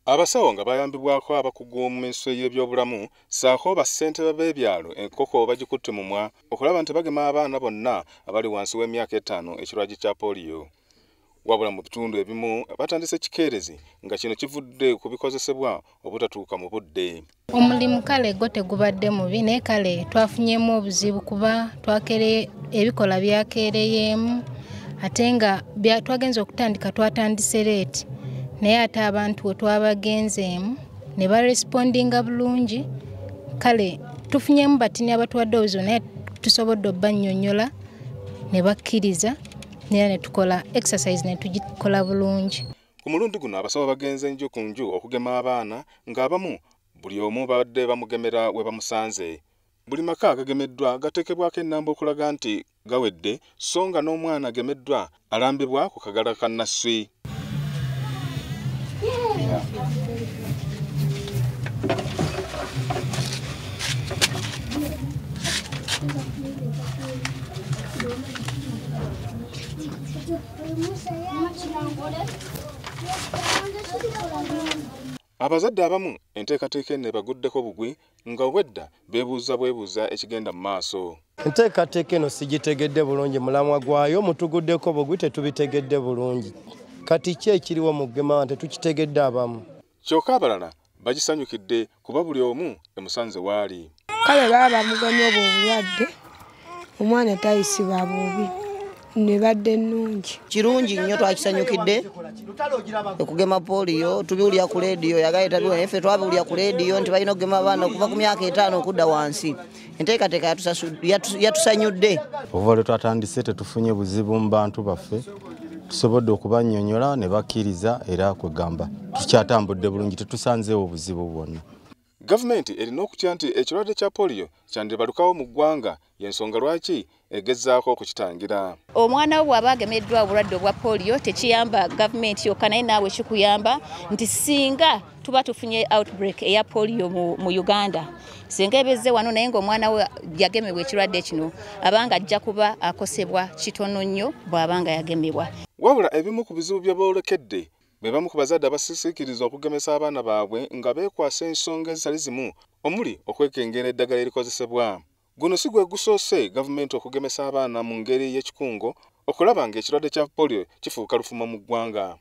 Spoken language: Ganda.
Abasawo nga bayambibwako abakugu mu miso y'ebyobulamu saako bassentebe b'ebyalo enkoko bagikutte mumwa okulaba nti bagema abaana bonna abali wansi w'emyaka 5 ekirwadde kya polio. Wabula mu bitundu ebimu batandise kikeerezi nga kino kivudde ku bikozesebwa obutatuuka mu budde. Omulimu kale gwo tegubadde mubi naye kale twafunyemu obuzibu kuba twakere ebikola byakeereyemu ate nga twagenza okutandika twatandise leeti naye ate abantu we twabagenzeemu ne barespondinga bulungi kale tufunyemu batini abatuwadde obuzibu naye tusobodde obbannyonnyola ne bakkiriza ne tukola exercise ne tugikola bulungi. Ku mulundi guno abasawo bagenze nju ku nju okugema abaana ng'abamu buli omu badde bamugemera we bamusanze. Buli maka agagemeddwa gateekebwako ennamba okulaga nti gawedde so nga n'omwana agemeddwa alambibwa ku kagala ka Nasswi. Abazadde abamu enteekateeka eno baguddeko bugwi nga wedda beebuuza ekigenda mu maaso. Enteekateeka eno sigitegedde bulungi mulamwa gwayo mutuguddeko bugwi tetubitegedde bulungi. Kati ki ekiriwo mu kugema tetukitegedde abamu. Kyokka abalala bagisanyukidde kuba buli omu emusanze waali. Kale baba bamugemye obulwadde omwana tayisibwa bubi ne badde nnungi. Kirungi nnyo twakisanyukidde okugema polio tubiwulira ku leediyo yagaita biwe ffe twabiwulira ku leediyo nti balina okugema abaana okuva ku myaka 5 okudda wansi. Enteekateeka yatusanyudde. Okuva lwe twatandise tetufunye buzibu mu bantu baffe tusobodde okubannyonnyola ne bakkiriza era kwegamba tukyatambudde bulungi tetusanzeewo obuzibu bwonna. Gavumenti erina okutya nti ekirwadde kya polio kyandibalukawo mu ggwanga y'ensonga lwaki egezaako okukitangira. Omwana we bw'aba agemeddwa obulwadde obwa polio tekiyamba gavumenti yokka naye naawe kikuyamba nti singa tuba tufunye outbreak eya polio mu Uganda singa ebezze wano naye ng'omwana we yagemebwa ekirwadde kino abanga ajja kuba akosebwa kitono nnyo bw'abanga yagemebwa. Wabula ebimu ku bizibu bye boolekedde be bamu ku bazadde abasisiikiriza okugemesa abaana baabwe nga beekwasa ensonga ezitali zimu omuli okwekengera eddagala erikozesebwa. Guno si gwe gusoose gavumenti okugemesa abaana mu ngeri y'ekikungo okulaba ng'ekirwadde kya polio kifuuka lufumo mu ggwanga.